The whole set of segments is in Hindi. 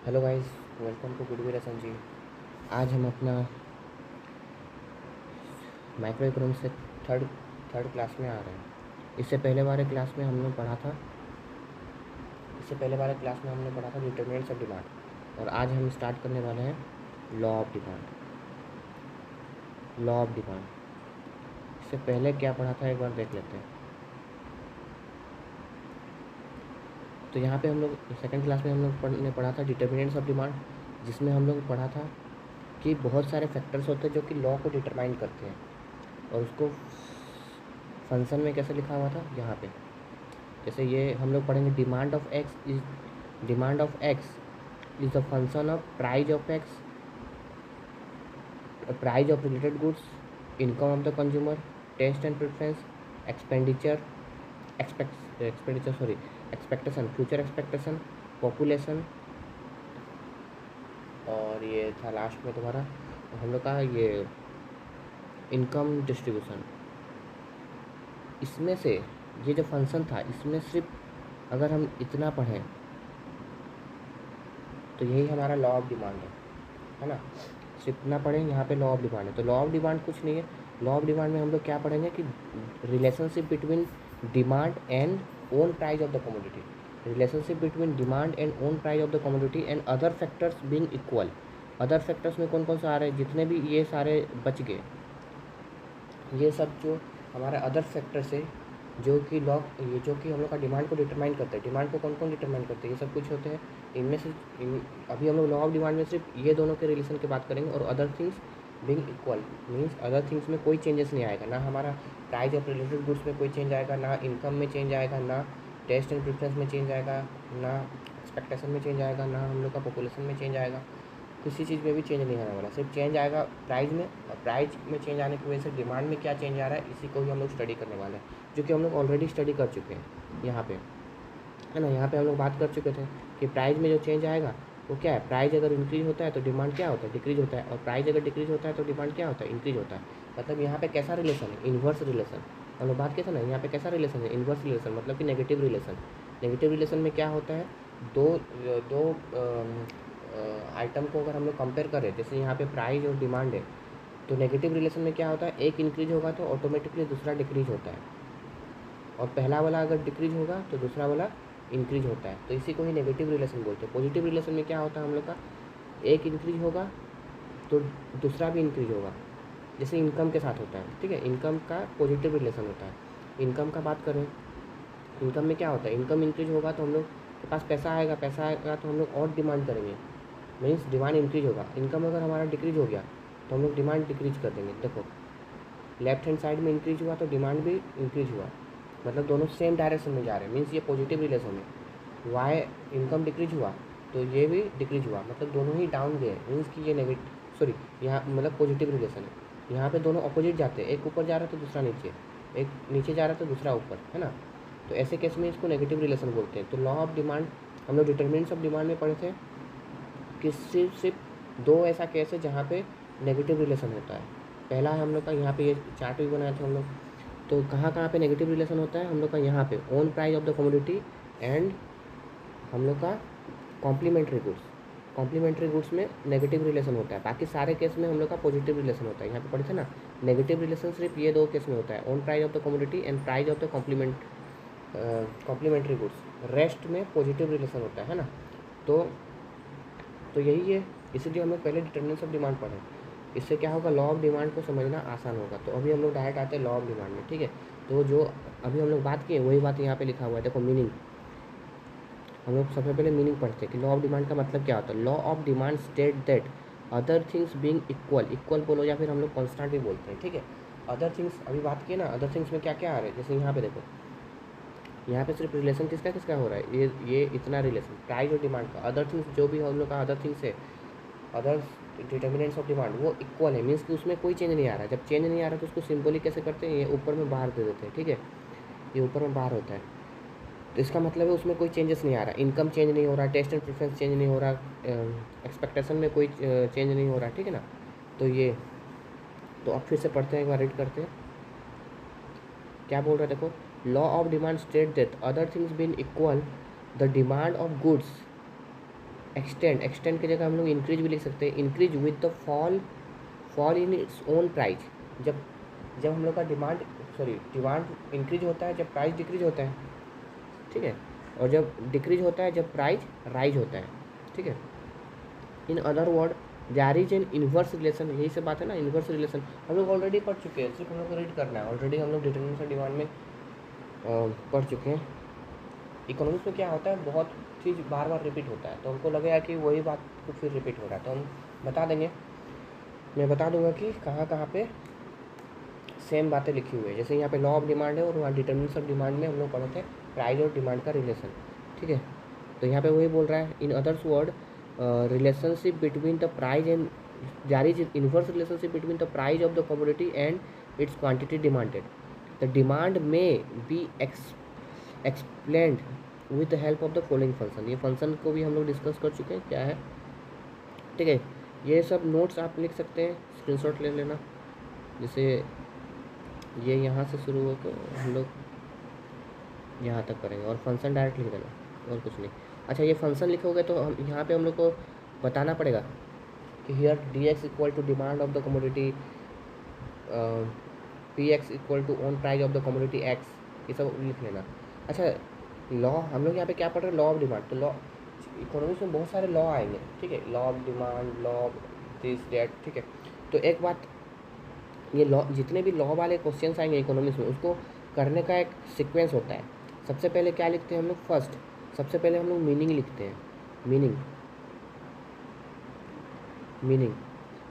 Hello guys, welcome to Goodwill ji. आज हम अपना माइक्रो इकोनॉमिक्स से थर्ड थर्ड क्लास में आ रहे हैं। इससे पहले वाले क्लास में हमने पढ़ा था डिटरमिनेंट्स ऑफ डिमांड, और आज हम स्टार्ट करने वाले हैं लॉ ऑफ डिमांड। इससे पहले क्या पढ़ा था एक बार देख लेते हैं। तो यहाँ पे हम लोग सेकंड क्लास में हम लोग ने पढ़ा था डिटरमिनेंट्स ऑफ डिमांड, जिसमें हम लोग पढ़ा था कि बहुत सारे फैक्टर्स होते हैं जो कि लॉ को डिटरमाइन करते हैं, और उसको फंक्शन में कैसे लिखा हुआ था यहाँ पे। जैसे ये हम लोग पढ़ेंगे demand of X is the function of price of X, price of related goods, income of the consumer, taste and preference, expenditure expectation, future expectation, population, और ये था लास्ट में तुम्हारा हम लोग का ये इनकम डिस्ट्रीब्यूशन। इसमें से ये जो फंक्शन था, इसमें सिर्फ अगर हम इतना पढ़ें तो यही हमारा लॉ ऑफ डिमांड है ना। सिर्फ इतना पढ़ें, यहाँ पे लॉ ऑफ डिमांड है। तो लॉ ऑफ डिमांड कुछ नहीं है। लॉ ऑफ डिमांड में हम लोग क्या पढ़ेंगे कि relationship between demand and own price of the commodity, relationship between demand and own price of the commodity and other factors being equal. Other factors में कौन कौन से आ रहे हैं, जितने भी ये सारे बच गए, ये सब जो हमारा अदर फैक्टर्स है जो कि हम लोग का डिमांड को डिटरमाइन करते हैं। डिमांड को कौन कौन डिटरमाइन करते हैं, ये सब कुछ होते हैं। इनमें से अभी हम लोग लॉ ऑफ डिमांड में सिर्फ ये दोनों के रिलेशन की बात करेंगे, और other things being equal means other things में कोई चेंजेस नहीं आएगा। ना हमारा प्राइस ऑफ रिलेटेड गुड्स में कोई चेंज आएगा, ना इनकम में चेंज आएगा, ना टेस्ट एंड प्रेफरेंस में चेंज आएगा, ना एक्सपेक्टेशन में चेंज आएगा, ना हम लोग का पॉपुलेशन में चेंज आएगा। किसी चीज़ में भी चेंज नहीं आने वाला, सिर्फ चेंज आएगा प्राइस में। और प्राइस में चेंज आने की वजह से डिमांड में क्या चेंज आ रहा है, इसी को ही हम लोग स्टडी करने वाले हैं, जो कि हम लोग ऑलरेडी स्टडी कर चुके हैं यहाँ पे, है ना। यहाँ पे हम लोग बात कर चुके थे कि प्राइस में जो चेंज आएगा वो क्या है। प्राइस अगर इंक्रीज होता है तो डिमांड क्या होता है, डिक्रीज होता है, और प्राइस अगर डिक्रीज होता है तो डिमांड क्या होता है, इंक्रीज होता है। मतलब यहाँ पे कैसा रिलेशन है, इन्वर्स रिलेशन। हम लोग बात कैसे ना, यहाँ पे कैसा रिलेशन है, इन्वर्स रिलेशन, मतलब कि नेगेटिव रिलेशन। नेगेटिव रिलेशन में क्या होता है, दो दो आइटम को अगर हम लोग कंपेयर करें, जैसे यहाँ पे प्राइस और डिमांड है, तो नेगेटिव रिलेशन में क्या होता है, एक इंक्रीज होगा तो ऑटोमेटिकली दूसरा डिक्रीज होता है, और पहला वाला अगर डिक्रीज होगा तो दूसरा वाला इंक्रीज होता है। तो इसी को ही नेगेटिव रिलेशन बोलते हैं। पॉजिटिव रिलेशन में क्या होता है हम लोग का, एक इंक्रीज होगा तो दूसरा भी इंक्रीज होगा, जैसे इनकम के साथ होता है, ठीक है। इनकम का पॉजिटिव रिलेशन होता है। इनकम का बात करें, इनकम में क्या होता है, इनकम इंक्रीज होगा तो हम लोग के पास पैसा आएगा तो हम लोग और डिमांड करेंगे, मीन्स डिमांड इंक्रीज होगा। इनकम अगर हमारा डिक्रीज हो गया तो हम लोग डिमांड डिक्रीज कर देंगे। देखो लेफ्ट हैंड साइड में इंक्रीज हुआ तो डिमांड भी इंक्रीज हुआ, मतलब दोनों सेम डायरेक्शन में जा रहे हैं, मीन्स ये पॉजिटिव रिलेशन है। वाई इनकम डिक्रीज हुआ तो ये भी डिक्रीज हुआ, मतलब दोनों ही डाउन गए, मीन्स कि ये यहाँ मतलब पॉजिटिव रिलेशन है। यहाँ पे दोनों अपोजिट जाते हैं, एक ऊपर जा रहा है तो दूसरा नीचे, एक नीचे जा रहा है तो दूसरा ऊपर, है ना। तो ऐसे केस में इसको नेगेटिव रिलेशन बोलते हैं। तो लॉ ऑफ डिमांड हम लोग डिटरमिनेंट्स ऑफ डिमांड में पढ़े थे कि सिर्फ दो ऐसा केस है जहाँ पे नेगेटिव रिलेशन होता है। पहला है हम लोग का, यहाँ पे ये चार्ट भी बनाया था हम लोग। तो कहाँ कहाँ पे नेगेटिव रिलेशन होता है हम लोग का, यहाँ पे own price of the commodity and हम लोग का कॉम्प्लीमेंट्री गुड्स। कॉम्प्लीमेंट्री गुड्स में नेगेटिव रिलेशन होता है, बाकी सारे केस में हम लोग का पॉजिटिव रिलेशन होता है। यहाँ पे पढ़े थे ना, नेगेटिव रिलेशन सिर्फ ये दो केस में होता है, own price of the commodity and price of the complementary goods. Rest में पॉजिटिव रिलेशन होता है ना। तो यही है, इसीलिए हम लोग पहले डिटरमिनेंट्स ऑफ डिमांड पढ़े। इससे क्या होगा, लॉ ऑफ डिमांड को समझना आसान होगा। तो अभी हम लोग डायरेक्ट आते हैं लॉ ऑफ डिमांड में, ठीक है। तो जो अभी हम लोग बात किए वही बात यहाँ पे लिखा हुआ है। देखो मीनिंग, हम लोग सबसे पहले मीनिंग पढ़ते हैं कि लॉ ऑफ डिमांड का मतलब क्या होता है। Law of demand state that other things being equal बोलो, या फिर हम लोग कॉन्स्टेंट भी बोलते हैं, ठीक है। अदर थिंग्स अभी बात किए ना, अदर थिंग्स में क्या क्या आ रहे हैं, जैसे यहाँ पे देखो, यहाँ पे सिर्फ रिलेशन किसका किसका हो रहा है, ये इतना रिलेशन प्राइस और डिमांड का। अदर थिंग्स जो भी हम लोग का अदर थिंग्स है, अदर डिटर्मिनेंट्स ऑफ डिमांड, वो इक्वल है, मीन्स कि उसमें कोई चेंज नहीं आ रहा है। जब चेंज नहीं आ रहा है तो उसको सिंपली कैसे करते हैं, ये ऊपर में बाहर दे देते हैं, ठीक है। ये ऊपर में बाहर होता है, तो इसका मतलब है उसमें कोई चेंजेस नहीं आ रहा। इनकम चेंज नहीं हो रहा, टेस्ट एंड प्रेफरेंस चेंज नहीं हो रहा, एक्सपेक्टेशन में कोई चेंज नहीं हो रहा, ठीक है ना। तो ये, तो अब फिर से पढ़ते हैं, एक बार रीड करते हैं क्या बोल रहा है। देखो, law of demand state that other things being equal the demand of goods extend की जगह हम लोग इंक्रीज भी लिख सकते हैं, increase with the fall in its own price. जब जब हम लोग का डिमांड इंक्रीज होता है जब प्राइस डिक्रीज होता है, ठीक है, और जब डिक्रीज होता है जब प्राइस राइज होता है, ठीक है। In other word there is an inverse relation, यही सब बात है ना, इन्वर्स रिलेशन हम लोग ऑलरेडी पढ़ चुके हैं, सिर्फ हम लोग को रीड करना है। ऑलरेडी हम लोग डिटरमिनेंट ऑफ डिमांड में पढ़ चुके हैं। इकोनॉमिक्स में क्या होता है, बहुत चीज़ बार बार रिपीट होता है, तो हमको लगेगा कि वही बात को फिर रिपीट हो रहा है, तो हम बता देंगे। मैं बता दूंगा कि कहाँ कहाँ पे सेम बातें लिखी हुई है। जैसे यहाँ पे लॉ ऑफ डिमांड है और वहाँ डिटरमिनेंट्स ऑफ डिमांड में हम लोग पढ़े थे प्राइस और डिमांड का रिलेशन, ठीक है। तो यहाँ पे वही बोल रहा है, in others word relationship between the price and there is inverse relationship between the price of the commodity and its quantity demanded. The demand may be explained with the help of the following function. ये फंक्शन को भी हम लोग डिस्कस कर चुके हैं क्या है, ठीक है। ये सब नोट्स आप लिख सकते हैं, स्क्रीनशॉट ले लेना। जैसे ये यहाँ से शुरू हो तो हम लोग यहाँ तक करेंगे और फंक्शन डायरेक्ट लिख देना और कुछ नहीं। अच्छा, ये फंक्शन लिखोगे तो हम यहाँ पे हम लोग को बताना पड़ेगा कि here D X equal to demand of the commodity, P X equal to own price of the commodity X, ये सब लिख लेना। अच्छा, लॉ हम लोग यहाँ पे क्या पढ़ रहे हैं, लॉ ऑफ डिमांड। तो लॉ इकोनॉमिक्स में बहुत सारे लॉ आएंगे, ठीक है, law of demand, law of this date, ठीक है। तो एक बात, ये लॉ जितने भी लॉ वाले क्वेश्चंस आएंगे इकोनॉमिक्स में, उसको करने का एक सीक्वेंस होता है। सबसे पहले क्या लिखते हैं हम लोग, फर्स्ट सबसे पहले हम लोग मीनिंग लिखते हैं, मीनिंग,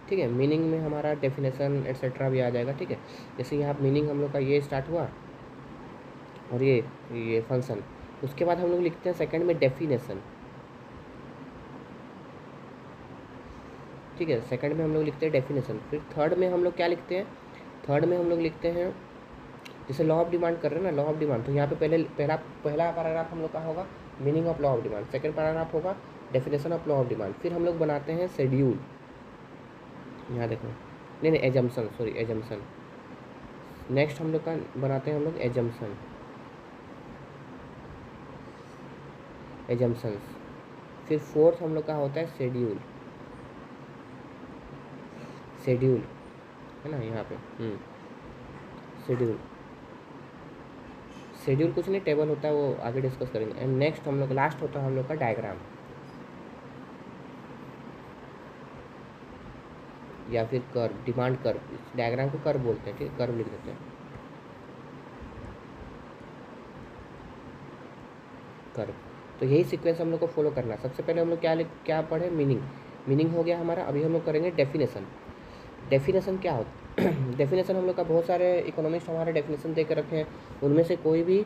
ठीक है। मीनिंग में हमारा डेफिनेशन एट्सेट्रा भी आ जाएगा, ठीक है। जैसे यहाँ मीनिंग हम लोग का ये स्टार्ट हुआ और ये फंक्शन, उसके बाद हम लोग लिखते हैं सेकंड में डेफिनेशन, ठीक है। सेकंड में हम लोग लिखते हैं डेफिनेशन। फिर थर्ड में हम लोग क्या लिखते हैं, थर्ड में हम लोग लिखते हैं, जैसे लॉ ऑफ डिमांड कर रहे हैं ना, लॉ ऑफ डिमांड, तो यहाँ पे पहला पैराग्राफ हम लोग का होगा meaning of law of demand, second paragraph होगा definition of law of demand. फिर हम लोग बनाते हैं शेड्यूल, यहाँ देखो, नहीं एजम्पशन, सॉरी एजम्पशन। नेक्स्ट हम लोग का बनाते हैं हम लोग एजम्पशंस। फिर फोर्थ हम लोग का होता है शेड्यूल है ना, यहाँ पे शेड्यूल कुछ नहीं, टेबल होता है, वो आगे डिस्कस करेंगे। एंड नेक्स्ट हम लोग लास्ट होता है हम लोग का डायग्राम, या फिर कर्व, डिमांड कर्व, डायग्राम को कर्व बोलते हैं, ठीक है, कर्व लिख देते हैं, कर्व। तो यही सीक्वेंस हम लोग को फॉलो करना है। सबसे पहले हम लोग क्या पढ़े, मीनिंग हो गया हमारा। अभी हम लोग करेंगे डेफिनेशन क्या होता है। डेफिनेशन हम लोग का बहुत सारे इकोनॉमिस्ट हमारे डेफिनेशन दे कर रखे हैं, उनमें से कोई भी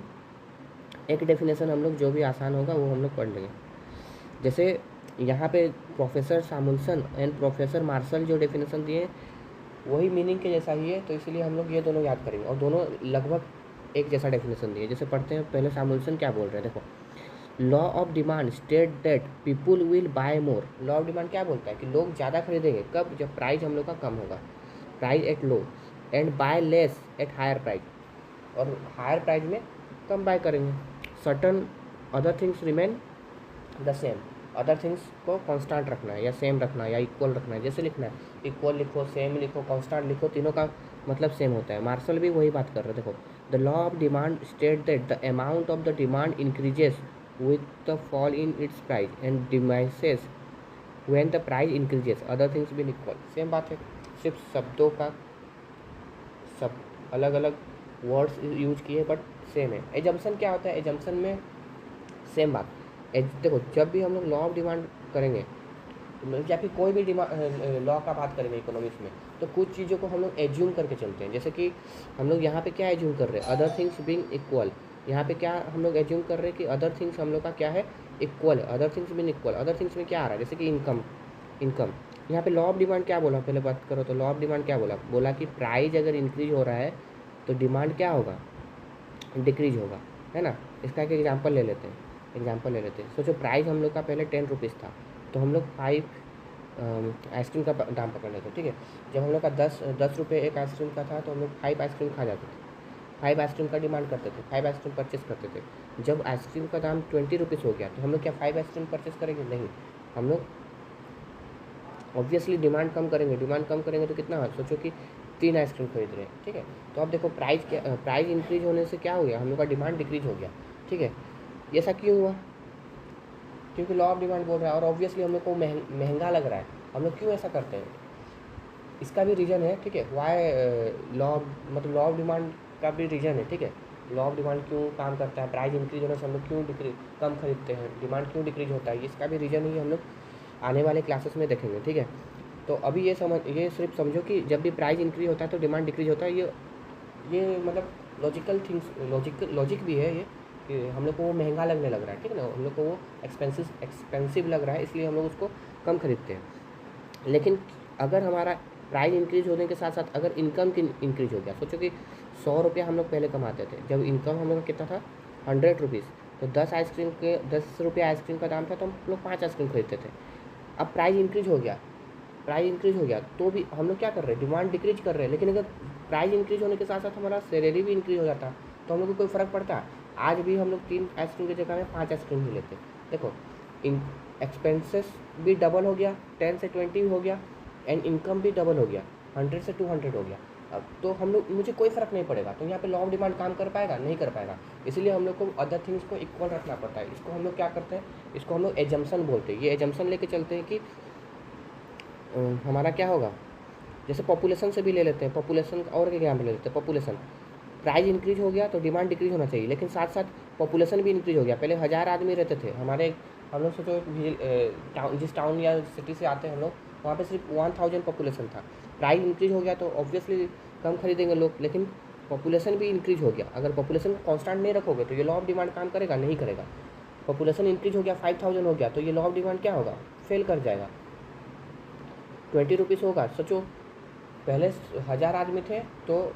एक डेफिनेशन हम लोग जो भी आसान होगा वो हम लोग पढ़ लेंगे। जैसे यहाँ पे प्रोफेसर सामुल्सन एंड प्रोफेसर मार्शल जो डेफिनेशन दिए वही मीनिंग के जैसा ही है, तो इसलिए हम लोग ये दोनों याद करेंगे, और दोनों लगभग एक जैसा डेफिनेशन दिए। जैसे पढ़ते हैं पहले, सामुल्सन क्या बोल रहे हैं, देखो, law of demand state that people will buy more. Law of demand क्या बोलता है कि लोग ज़्यादा खरीदेंगे, कब, जब प्राइस हम लोग का कम होगा, price at low, and buy less at higher price, और हायर प्राइस में कम बाय करेंगे। Certain other things remain the same, other things को कांस्टेंट रखना है या सेम रखना है या इक्वल रखना है। जैसे लिखना है, इक्वल लिखो, सेम लिखो, कांस्टेंट लिखो, तीनों का मतलब सेम होता है। मार्शल भी वही बात कर रहे हैं। देखो, the law of demand state that the amount of the demand increases with the fall in its price and diminishes when the price increases, other things being equal। Same बात है, सिर्फ शब्दों का सब अलग अलग वर्ड्स यूज किए बट सेम है। एजम्पशन क्या होता है, एजम्पशन में सेम बात। देखो, जब भी हम लोग लॉ ऑफ डिमांड करेंगे या फिर कोई भी लॉ का बात करेंगे इकोनॉमिक्स में, तो कुछ चीज़ों को हम लोग एज्यूम करके चलते हैं। जैसे कि हम लोग यहाँ पे क्या एज्यूम कर रहे हैं, अदर थिंग्स बीइंग इक्वल। यहाँ पे क्या हम लोग एज्यूम कर रहे हैं कि अदर थिंग्स हम लोग का क्या है, इक्वल है, other things being equal. Other things में क्या आ रहा है, जैसे कि इनकम। यहाँ पे लॉ ऑफ डिमांड क्या बोला, पहले बात करो तो लॉ ऑफ डिमांड क्या बोला कि प्राइस अगर इंक्रीज हो रहा है तो डिमांड क्या होगा, डिक्रीज होगा, है ना। इसका एक एग्जाम्पल ले लेते हैं। सोचो प्राइस हम लोग का पहले 10 रुपीज़ था, तो हम लोग 5 आइसक्रीम का दाम पकड़ लेते, ठीक है। जब हम लोग का 10 रुपये एक आइसक्रीम का था, तो हम लोग 5 आइसक्रीम खा जाते थे, 5 आइसक्रीम का डिमांड करते थे, 5 आइसक्रीम परचेस करते थे। जब आइसक्रीम का दाम 20 रुपीज़ हो गया, तो हम लोग क्या 5 आइसक्रीम परचेस करेंगे, नहीं, हम लोग ऑब्वियसली डिमांड कम करेंगे तो कितना, सोचो कि 3 आइसक्रीम खरीद रहे हैं, ठीक है। तो अब देखो प्राइस इंक्रीज होने से क्या हो गया, हम लोग का डिमांड डिक्रीज हो गया, ठीक है। ये ऐसा क्यों हुआ, क्योंकि लॉ ऑफ डिमांड बोल रहा है, और ऑब्वियसली हम लोग को महंगा लग रहा है। हम लोग क्यों ऐसा करते हैं, इसका भी रीज़न है, ठीक है। वाई लॉ मतलब लॉ ऑफ डिमांड का भी रीज़न है, ठीक है। लॉ ऑफ डिमांड क्यों काम करता है, प्राइस इंक्रीज होने से हम लोग क्यों कम खरीदते हैं, डिमांड क्यों डिक्रीज होता है, इसका भी रीज़न ही हम लोग आने वाले क्लासेस में देखेंगे, ठीक है। तो अभी ये सिर्फ समझो कि जब भी प्राइस इंक्रीज होता है तो डिमांड डिक्रीज होता है। ये मतलब लॉजिक भी है ये, कि हम लोग को वो महंगा लगने लग रहा है, ठीक है ना, हम लोग को वो एक्सपेंसिव लग रहा है, इसलिए हम लोग उसको कम खरीदते हैं। लेकिन अगर हमारा प्राइस इंक्रीज होने के साथ साथ अगर इनकम की इंक्रीज हो गया, सोचो कि 100 रुपया हम लोग पहले कमाते थे, जब इनकम हम लोग का कितना था 100 रुपीज़, तो 10 रुपया आइसक्रीम का दाम था, तो हम लोग 5 आइसक्रीम खरीदते थे। अब प्राइस इंक्रीज हो गया तो भी हम लोग क्या कर रहे हैं, डिमांड डिक्रीज कर रहे हैं। लेकिन अगर प्राइस इंक्रीज होने के साथ साथ हमारा सैलरी भी इंक्रीज हो जाता तो हम लोग को कोई फ़र्क पड़ता, आज भी हम लोग 3 आइसक्रीम की जगह में 5 आइसक्रीम ही लेते। देखो एक्सपेंसेस भी डबल हो गया, 10 से 20 हो गया, एंड इनकम भी डबल हो गया, 100 से 200 हो गया। अब तो हम लोग, मुझे कोई फ़र्क नहीं पड़ेगा, तो यहाँ पे लॉ ऑफ डिमांड काम कर पाएगा, नहीं कर पाएगा। इसलिए हम लोग को अदर थिंग्स को इक्वल रखना पड़ता है। इसको हम लोग क्या करते हैं, इसको हम लोग एजम्पशन बोलते हैं। ये एजम्पशन लेके चलते हैं कि हमारा क्या होगा, जैसे पॉपुलेशन से भी ले लेते हैं, पॉपुलेशन और एक एग्जाम्पल ले लेते हैं। पॉपुलेशन प्राइस इंक्रीज हो गया तो डिमांड डिक्रीज होना चाहिए, लेकिन साथ साथ पॉपुलेशन भी इंक्रीज हो गया। पहले 1000 आदमी रहते थे हमारे, हम लोग सोचो जिस टाउन या सिटी से आते हैं हम लोग, वहाँ पे सिर्फ 1000 पॉपुलेशन था। प्राइस इंक्रीज हो गया तो ऑब्वियसली कम खरीदेंगे लोग, लेकिन पॉपुलेशन भी इंक्रीज हो गया। अगर पॉपुलेशन को कॉन्स्टेंट नहीं रखोगे तो ये लॉ ऑफ डिमांड काम करेगा, नहीं करेगा। पॉपुलेशन इंक्रीज हो गया, 5000 हो गया, तो ये लॉ ऑफ डिमांड क्या होगा, फेल कर जाएगा। 20 रुपीज़ होगा, सोचो पहले 1000 आदमी थे तो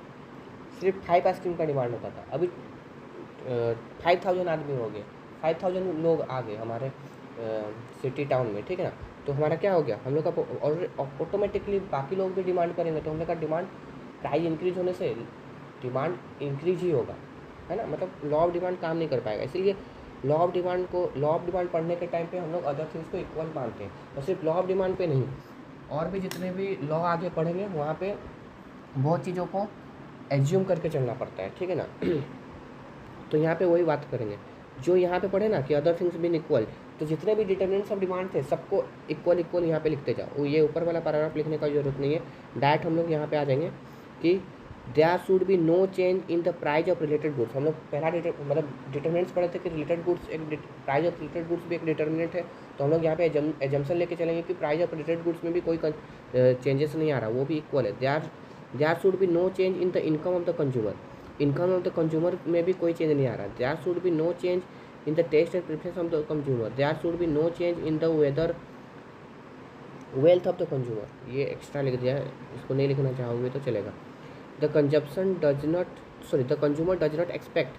सिर्फ 5 आइसक्रीम का डिमांड होता था, अभी 5000 आदमी हो गए, 5000 लोग आ गए हमारे सिटी टाउन में, ठीक है ना। तो हमारा क्या हो गया, हम लोग का और ऑटोमेटिकली बाकी लोग भी डिमांड करेंगे, तो हम लोग का डिमांड प्राइस इंक्रीज होने से डिमांड इंक्रीज ही होगा, है ना। मतलब लॉ ऑफ डिमांड काम नहीं कर पाएगा। इसीलिए लॉ ऑफ डिमांड पढ़ने के टाइम पे हम लोग अदर थिंग्स को इक्वल मानते हैं, और सिर्फ लॉ ऑफ डिमांड पे नहीं, और भी जितने भी लॉ आगे पढ़ेंगे वहाँ पे बहुत चीज़ों को एज्यूम करके चलना पड़ता है, ठीक है ना। तो यहाँ पे वही बात करेंगे जो यहाँ पे पढ़े ना, कि अदर थिंग्स बीन इक्वल, तो जितने भी डिटर्मिनेंट्स ऑफ डिमांड थे सबको इक्वल यहाँ पे लिखते जाओ। ये ऊपर वाला पैराग्राफ लिखने का जरूरत नहीं है, डायरेक्ट हम लोग यहाँ पे आ जाएंगे कि there should be no change in the price of related goods. हम लोग पहला मतलब डिटर्मिनेंट्स पढ़े थे कि रिलेटेड गुड्स एक प्राइस ऑफ रिलेटेड गुड्स भी एक डिटर्मिनेंट है, तो हम लोग यहाँ पे एजम्पशन लेके चलेंगे कि प्राइस ऑफ रिलेटेड गुड्स में भी कोई चेंजेस नहीं आ रहा, वो भी इक्वल है। There should be no change in the income of the consumer, income of the consumer में भी कोई चेंज नहीं आ रहा। There should be no change in the taste and preference of the consumer, there should be no change in the wealth of the consumer. ये एक्स्ट्रा लिख दिया है, इसको नहीं लिखना चाहोगे तो चलेगा। The consumer does not expect,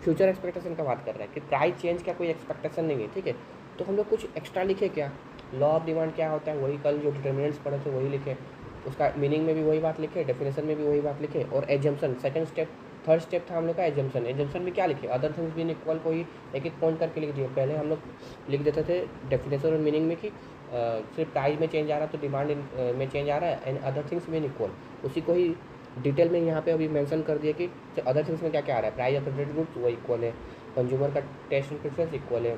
future expectation का बात कर रहा है कि प्राइस चेंज का कोई एक्सपेक्टेशन नहीं है, ठीक है। तो हम लोग कुछ एक्स्ट्रा लिखे क्या, लॉ ऑफ डिमांड क्या होता है वही कल जो डिटर्मिनेंट्स पढ़े थे वही लिखे, उसका मीनिंग में भी वही बात लिखे, डेफिनेशन में भी वही बात लिखे, और एजम्पशन थर्ड स्टेप था हम लोग का एजम्पशन में क्या लिखे, अदर थिंग्स बीन इक्वल को ही एक एक पॉइंट करके लिख दिए। पहले हम लोग लिख देते थे डेफिनेशन और मीनिंग में कि सिर्फ प्राइस में चेंज आ रहा है तो डिमांड में चेंज आ रहा है, and other things being equal, उसी को ही डिटेल में यहाँ पे अभी मेंशन कर दिया कि अदर थिंग्स में क्या क्या आ रहा है, प्राइस ऑफ रिलेटेड गुड्स वो इक्वल है, कंज्यूमर का टेस्ट एंड प्रेफरेंस इक्वल है,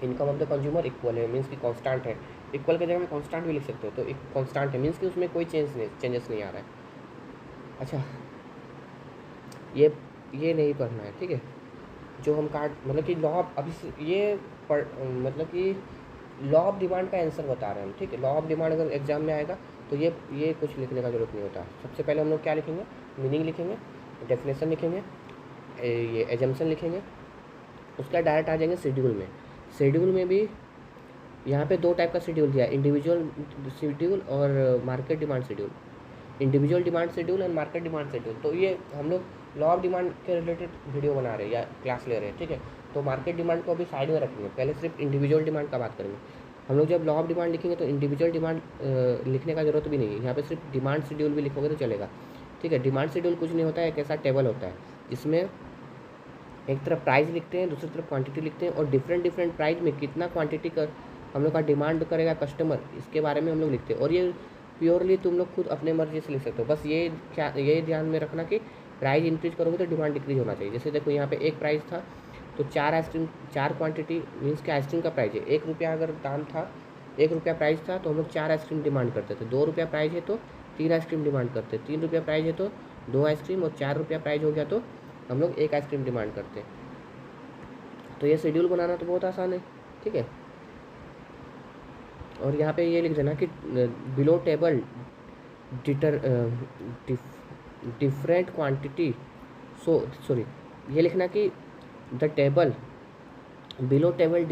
income of the consumer equal है, मीन्स की कांस्टेंट है। इक्वल की जगह में कांस्टेंट भी लिख सकते हो, तो एक कांस्टेंट है मीन्स कि उसमें कोई चेंजेस नहीं आ रहा है। अच्छा, ये नहीं पढ़ना है, ठीक है। जो हम मतलब कि लॉ अभी ये मतलब कि लॉ ऑफ डिमांड का आंसर बता रहे हैं हम, ठीक है। लॉ ऑफ डिमांड अगर एग्जाम में आएगा तो ये कुछ लिखने का जरूरत नहीं होता। सबसे पहले हम लोग क्या लिखेंगे, मीनिंग लिखेंगे, डेफिनेशन लिखेंगे, ये एजम्पशन लिखेंगे, उसका डायरेक्ट आ जाएंगे शेड्यूल में। शेड्यूल में भी यहाँ पे 2 टाइप का शेड्यूल दिया है, इंडिविजुअल शेड्यूल और market demand schedule, individual demand schedule and market demand schedule. तो ये हम लोग लॉ ऑफ डिमांड के रिलेटेड वीडियो बना रहे हैं या क्लास ले रहे हैं, ठीक है। तो मार्केट डिमांड को अभी साइड में रखेंगे, पहले सिर्फ इंडिविजुअल डिमांड का बात करेंगे। हम लोग जब लॉ ऑफ डिमांड लिखेंगे तो इंडिविजुअल डिमांड लिखने का जरूरत भी नहीं है, यहाँ पे सिर्फ डिमांड शेड्यूल भी लिखोगे तो चलेगा, ठीक है। डिमांड शेड्यूल कुछ नहीं होता है, एक ऐसा टेबल होता है जिसमें एक तरफ प्राइस लिखते हैं, दूसरी तरफ क्वांटिटी लिखते हैं, और डिफरेंट डिफरेंट प्राइस में कितना क्वांटिटी का हम लोग का डिमांड करेगा कस्टमर, इसके बारे में हम लोग लिखते हैं। और ये प्योरली तुम लोग खुद अपने मर्जी से लिख सकते हो। बस ये ध्यान में रखना कि प्राइस इंक्रीज करोगे तो डिमांड डिक्रीज होना चाहिए। जैसे देखो यहाँ पे एक प्राइस था तो 4 आइसक्रीम, 4 क्वांटिटी मीन्स कि आइसक्रीम का प्राइस है 1 रुपया, अगर दाम था 1 रुपया प्राइस था तो हम लोग 4 आइसक्रीम डिमांड करते थे। 2 रुपया प्राइस है तो 3 आइसक्रीम डिमांड करते, 3 रुपया प्राइस है तो 2 आइसक्रीम, और 4 रुपया प्राइस हो गया तो हम लोग 1 आइसक्रीम डिमांड करते हैं। तो ये शेड्यूल बनाना तो बहुत आसान है, ठीक है। और यहाँ पे ये लिख देना कि below table different quantity, sorry ये लिखना कि the table below table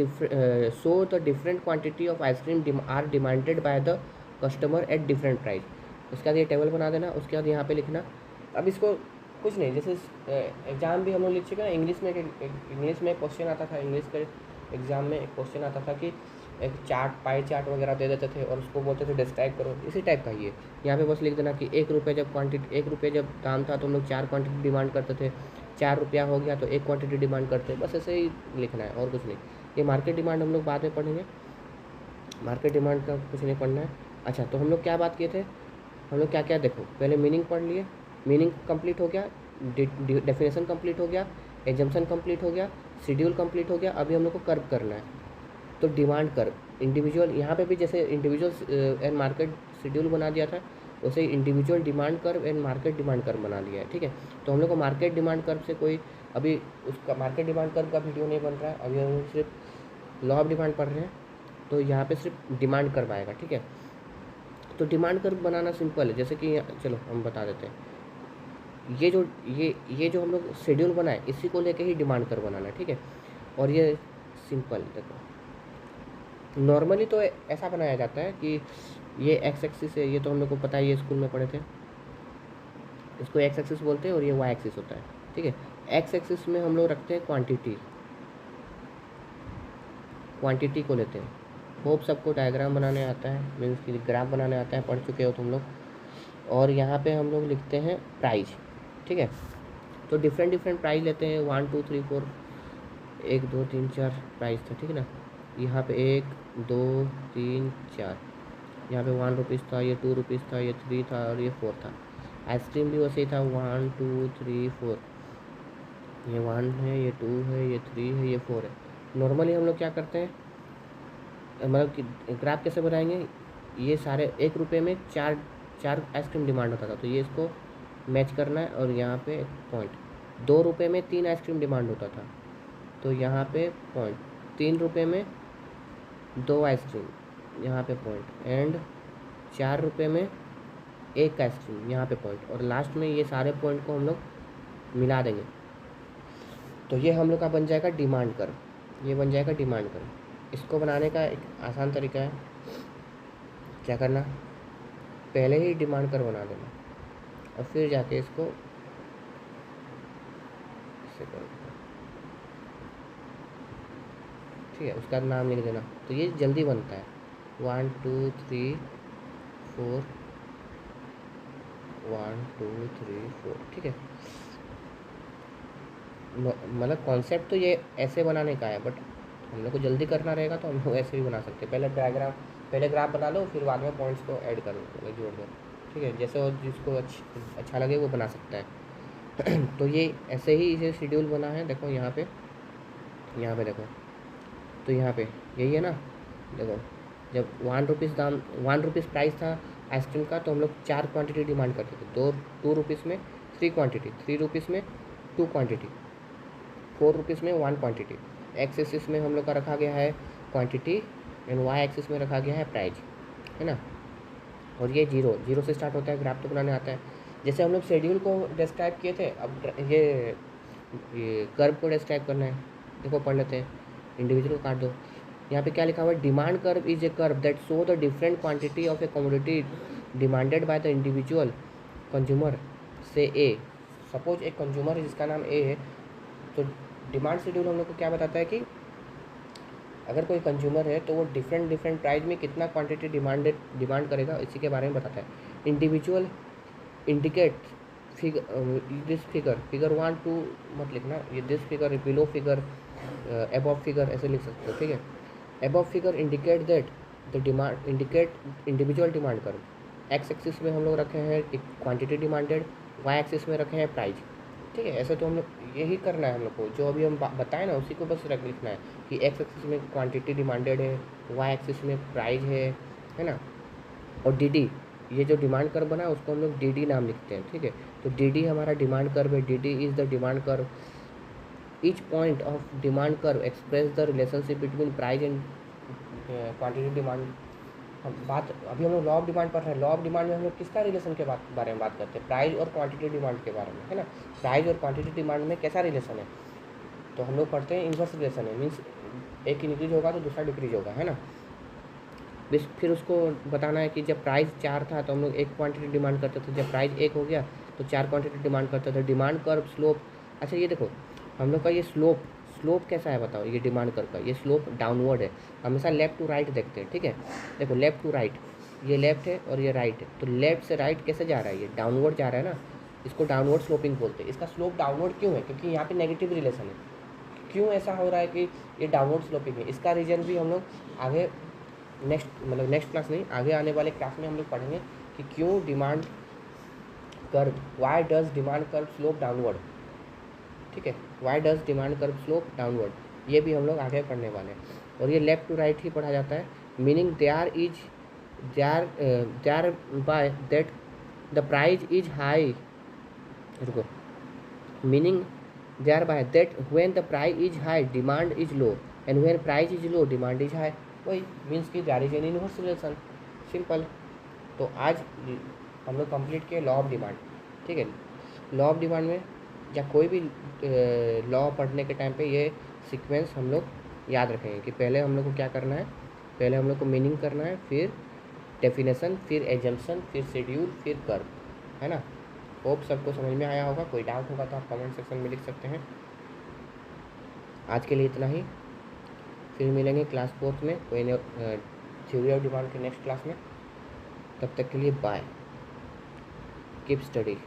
show the different quantity of ice cream are demanded by the customer at different price. उसके बाद ये टेबल बना देना। उसके बाद यहाँ पे लिखना, अब इसको कुछ नहीं, जैसे एग्ज़ाम भी हम लोग लिख चुके हैं। इंग्लिश में एक क्वेश्चन आता था, इंग्लिश के एग्ज़ाम में एक क्वेश्चन आता था कि एक चार्ट, पाई चार्ट वगैरह दे देते थे और उसको बोलते थे डिस्क्राइब करो, इसी टाइप का ये यहाँ पे बस लिख देना कि 1 रुपये जब दाम था तो हम लोग 4 क्वांटिटी डिमांड करते थे, 4 रुपया हो गया तो 1 क्वांटिटी डिमांड करते हैं। बस ऐसे ही लिखना है और कुछ नहीं। ये मार्केट डिमांड हम लोग बाद में पढ़ेंगे, मार्केट डिमांड का कुछ नहीं पढ़ना है। अच्छा, तो हम लोग क्या बात किए थे, हम लोग क्या क्या, देखो पहले मीनिंग पढ़ लिए, मीनिंग कंप्लीट हो गया, डेफिनेशन कंप्लीट हो गया, एग्जाम्पशन कंप्लीट हो गया, शेड्यूल कंप्लीट हो गया। अभी हम लोग को कर्व करना है। तो डिमांड कर्व इंडिविजुअल, यहाँ पे भी जैसे इंडिविजुअल एंड मार्केट शेड्यूल बना दिया था, वैसे individual demand curve and market demand curve बना दिया है, ठीक है। तो हम लोग को मार्केट डिमांड कर्व से कोई अभी उसका मार्केट डिमांड कर्व का वीडियो नहीं बन रहा है, अभी हम सिर्फ लॉ ऑफ डिमांड पढ़ रहे हैं। तो यहाँ पे सिर्फ डिमांड कर्व आएगा, ठीक है। तो डिमांड कर्व बनाना सिंपल है, जैसे कि चलो हम बता देते हैं। ये जो हम लोग शेड्यूल बनाए इसी को लेके ही डिमांड कर्व बनाना है, ठीक है। और ये सिंपल देखो, नॉर्मली तो ऐसा बनाया जाता है कि ये एक्स एक्सिस है, ये तो हम लोग को पता है, ये स्कूल में पढ़े थे, इसको एक्स एक्सिस बोलते हैं और ये वाई एक्सिस होता है, ठीक है। एक्स एक्सिस में हम लोग रखते हैं क्वांटिटी को लेते हैं। होप सबको डायग्राम बनाने आता है, मीन्स कि ग्राफ बनाने आता है, पढ़ चुके हो तुम लोग। और यहाँ पे हम लोग लिखते हैं प्राइस, ठीक है। तो डिफरेंट प्राइस लेते हैं, 1 2 3 4, 1 2 3 4 प्राइस था, ठीक है ना। यहाँ पे 1 2 3 4, यहाँ पे 1 रुपीज़ था, ये 2 रुपीज़ था, ये 3 था और ये 4 था। आइसक्रीम भी वैसे ही था, 1 2 3 4, ये 1 है, ये 2 है, ये 3 है, ये 4 है। नॉर्मली हम लोग क्या करते हैं, मतलब कि ग्राफ कैसे बनाएंगे, ये सारे 1 रुपये में 4 आइसक्रीम डिमांड होता था, तो ये इसको मैच करना है। और यहाँ पे एक पॉइंट, 2 रुपये में 3 आइसक्रीम डिमांड होता था, तो यहाँ पे पॉइंट, 3 रुपये में 2 आइसक्रीम, यहाँ पे पॉइंट, एंड 4 रुपये में 1 आइसक्रीम, यहाँ पे पॉइंट, और लास्ट में ये सारे पॉइंट को हम लोग मिला देंगे। तो ये हम लोग का बन जाएगा डिमांड कर्व, ये बन जाएगा डिमांड कर्व। इसको बनाने का एक आसान तरीका है, क्या करना, पहले ही डिमांड कर्व बना देना और फिर जाके इसको ठीक है, उसका नाम लिख देना, तो ये जल्दी बनता है। 1 2 3 4, 1 2 3 4, ठीक है। मतलब कॉन्सेप्ट तो ये ऐसे बनाने का है, बट हम लोग को जल्दी करना रहेगा तो हम लोग ऐसे भी बना सकते हैं। पहले ग्राफ बना लो, फिर बाद में पॉइंट्स को ऐड कर लो, जोड़ दो, ठीक है। जैसे और जिसको अच्छा लगे वो बना सकता है। तो ये ऐसे ही इसे शेड्यूल बना है, देखो यहाँ पे देखो, तो यहाँ पे यही है ना, देखो जब 1 रुपीज़ प्राइस था आइसक्रीम का, तो हम लोग 4 क्वांटिटी डिमांड करते थे। 2 रुपीज़ में 3 क्वांटिटी, 3 रुपीज़ में 2 क्वांटिटी, 4 रुपीज़ में 1 क्वांटिटी। एक्स एक्सिस में हम लोग का रखा गया है क्वांटिटी एंड वाई एक्सिस में रखा गया है प्राइस, है ना। और ये जीरो से स्टार्ट होता है, ग्राफ तो बनाने आता है। जैसे हम लोग शेड्यूल को डिस्क्राइब किए थे, अब ये कर्व को डिस्क्राइब करना है। देखो पढ़ लेते हैं, इंडिविजुअल को काट दो। यहाँ पे क्या लिखा हुआ है, demand curve is a curve that show the different quantity of A commodity demanded by the individual consumer से ए। सपोज एक कंज्यूमर है जिसका नाम ए है, तो डिमांड शेड्यूल हम लोग को क्या बताता है कि अगर कोई कंज्यूमर है तो वो डिफरेंट प्राइस में कितना क्वांटिटी डिमांड करेगा, इसी के बारे में बताता है। इंडिविजुअल इंडिकेट फिगर 1 2 मत लिखना, ये this figure, below figure, above figure ऐसे लिख सकते हो, ठीक है। Above figure indicate that the demand, indicate individual demand curve. X axis में हम लोग रखे हैं एक क्वांटिटी डिमांडेड, वाई एक्सिस में रखे हैं प्राइस, ठीक है। ऐसे तो हम लोग यही करना है हम लोग को, जो अभी हम बताएं ना उसी को बस रख लिखना है कि एक्स एक्सिस में क्वांटिटी डिमांडेड है, वाई एक्सिस में प्राइस है ना। और डी डी, ये जो डिमांड कर्व बना है उसको हम लोग डी डी नाम लिखते हैं, ठीक है। तो डी डी हमारा डिमांड कर्व है, D D is the demand curve. Each point of demand curve express the relationship between price and quantity demand. अभी हम लोग लॉ ऑफ डिमांड पढ़ रहे हैं। लॉ ऑफ डिमांड में हम लोग किसका रिलेशन के बारे में बात करते हैं? प्राइस और क्वांटिटी डिमांड के बारे में, है ना। प्राइस और क्वांटिटी डिमांड में कैसा रिलेशन है? तो हम लोग पढ़ते हैं इन्वर्स रिलेशन है, मीन्स एक इंक्रीज होगा तो दूसरा डिक्रीज होगा, है ना। फिर उसको बताना है कि जब प्राइस 4 था तो हम लोग 1 क्वांटिटी डिमांड करते थे, जब प्राइस 1 हो गया तो 4 क्वांटिटी डिमांड करते थे। डिमांड कर्व स्लोप, अच्छा ये देखो हम लोग का ये स्लोप कैसा है बताओ? ये डिमांड कर्व का ये स्लोप डाउनवर्ड है, हमेशा लेफ्ट टू राइट देखते हैं, ठीक है। देखो लेफ्ट टू राइट, ये लेफ्ट है और ये राइट है, तो लेफ्ट से राइट कैसे जा रहा है? ये डाउनवर्ड जा रहा है ना, इसको डाउनवर्ड स्लोपिंग बोलते हैं। इसका स्लोप डाउनवर्ड क्यों है? क्योंकि यहाँ पे नेगेटिव रिलेशन है। क्यों ऐसा हो रहा है कि ये डाउनवर्ड स्लोपिंग है? इसका रीजन भी हम लोग आगे नेक्स्ट क्लास नहीं, आगे आने वाले क्लास में हम लोग पढ़ेंगे कि क्यों demand curve, why does demand curve slope downward, ठीक है। Why does demand curve slope downward, ये भी हम लोग आगे पढ़ने वाले हैं। और ये लेफ्ट टू राइट ही पढ़ा जाता है, meaning they are by that the price is high, रुको, meaning they are by that when the price is high demand is low and when price is low demand is high. वही मीन्स कि there is an inverse relation, simple. तो आज हम लोग कंप्लीट किए लॉ ऑफ डिमांड, ठीक है। लॉ ऑफ डिमांड में या कोई भी लॉ पढ़ने के टाइम पे ये सीक्वेंस हम लोग याद रखेंगे कि पहले हम लोग को क्या करना है, पहले हम लोग को मीनिंग करना है, फिर डेफिनेशन, फिर एजम्पशन, फिर शेड्यूल, फिर कर्व, है ना। होप सबको समझ में आया होगा। कोई डाउट होगा तो आप कमेंट सेक्शन में लिख सकते हैं। आज के लिए इतना ही, फिर मिलेंगे क्लास 4 में कोई थ्योरी ऑफ डिमांड के नेक्स्ट क्लास में। तब तक के लिए बाय, कीप स्टडी।